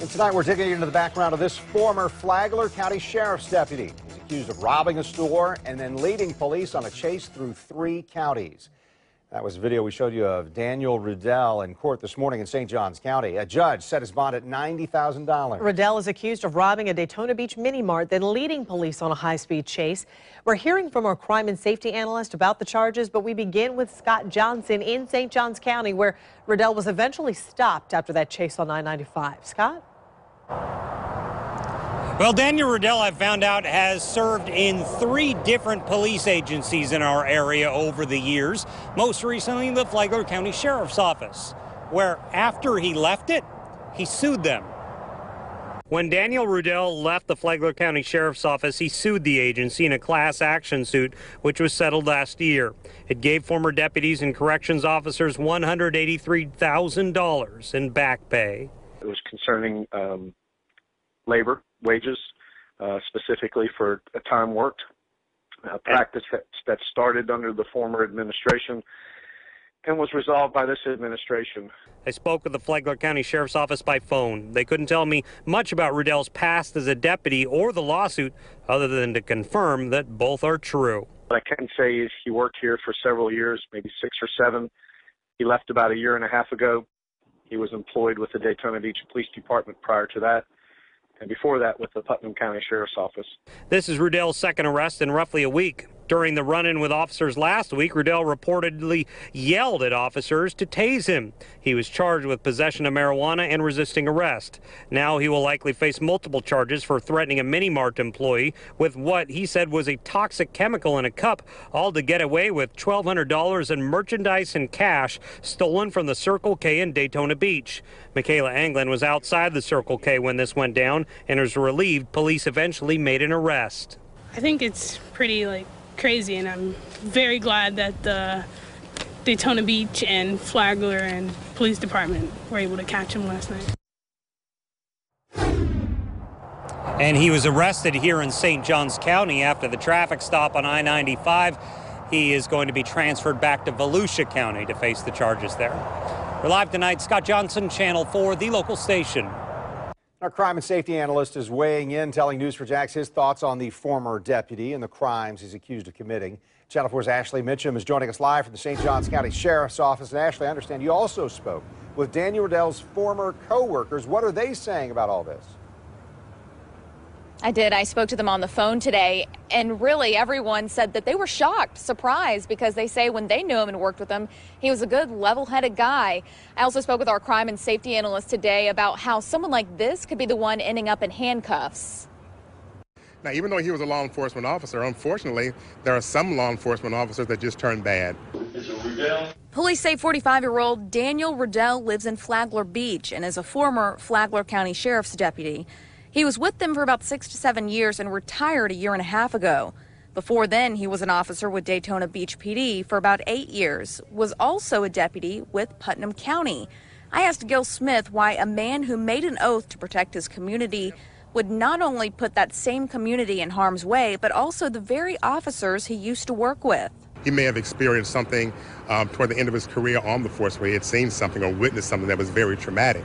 And tonight we're digging into the background of this former Flagler County Sheriff's deputy. He's accused of robbing a store and then leading police on a chase through 3 counties. That was a video we showed you of Daniel Rudell in court this morning in St. Johns County. A judge set his bond at $90,000. Rudell is accused of robbing a Daytona Beach mini-mart, then leading police on a high-speed chase. We're hearing from our crime and safety analyst about the charges, but we begin with Scott Johnson in St. Johns County, where Rudell was eventually stopped after that chase on I-95. Scott? Well, Daniel Rudell, I've found out, has served in 3 different police agencies in our area over the years, most recently the Flagler County Sheriff's Office, where after he left it, he sued them. When Daniel Rudell left the Flagler County Sheriff's Office, he sued the agency in a class action suit, which was settled last year. It gave former deputies and corrections officers $183,000 in back pay. It was concerning labor, wages, specifically for a time worked, a practice that started under the former administration and was resolved by this administration. I spoke with the Flagler County Sheriff's Office by phone. They couldn't tell me much about Rudell's past as a deputy or the lawsuit, other than to confirm that both are true. What I can say is he worked here for several years, maybe 6 or 7. He left about 1.5 years ago. He was employed with the Daytona Beach Police Department prior to that, and before that with the Putnam County Sheriff's Office. This is Rudell's second arrest in roughly a week. During the run-in with officers last week, Rudell reportedly yelled at officers to tase him. He was charged with possession of marijuana and resisting arrest. Now he will likely face multiple charges for threatening a mini-mart employee with what he said was a toxic chemical in a cup, all to get away with $1,200 in merchandise and cash stolen from the Circle K in Daytona Beach. Michaela Anglin was outside the Circle K when this went down and was relieved police eventually made an arrest. I think it's pretty crazy, and I'm very glad that the Daytona Beach and Flagler and police department were able to catch him last night. And he was arrested here in St. Johns County after the traffic stop on I-95. He is going to be transferred back to Volusia County to face the charges there. We're live tonight. Scott Johnson, Channel 4, the local station. Our crime and safety analyst is weighing in, telling News4Jax his thoughts on the former deputy and the crimes he's accused of committing. Channel 4's Ashley Mitchum is joining us live from the St. Johns County Sheriff's Office. And Ashley, I understand you also spoke with Daniel Rudell's former co-workers. What are they saying about all this? I did. I spoke to them on the phone today, and really everyone said that they were shocked, surprised, because they say when they knew him and worked with him, he was a good, level-headed guy. I also spoke with our crime and safety analyst today about how someone like this could be the one ending up in handcuffs. Now, even though he was a law enforcement officer, unfortunately, there are some law enforcement officers that just turn bad. Police say 45-year-old Daniel Rudell lives in Flagler Beach and is a former Flagler County Sheriff's deputy. He was with them for about 6 to 7 years and retired 1.5 years ago. Before then, he was an officer with Daytona Beach PD for about 8 years, was also a deputy with Putnam County. I asked Gil Smith why a man who made an oath to protect his community would not only put that same community in harm's way, but also the very officers he used to work with. He may have experienced something toward the end of his career on the force where he had seen something or witnessed something that was very traumatic.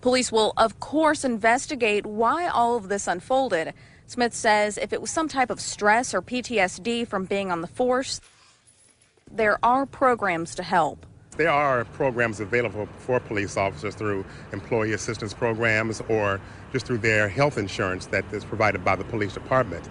Police will, of course, investigate why all of this unfolded. Smith says if it was some type of stress or PTSD from being on the force, there are programs to help. There are programs available for police officers through employee assistance programs or just through their health insurance that is provided by the police department.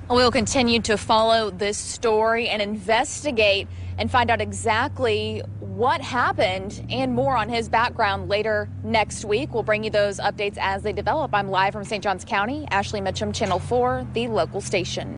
We'll continue to follow this story and investigate and find out exactly what happened and more on his background later next week. We'll bring you those updates as they develop. I'm live from St. Johns County. Ashley Mitchum, Channel 4, the local station.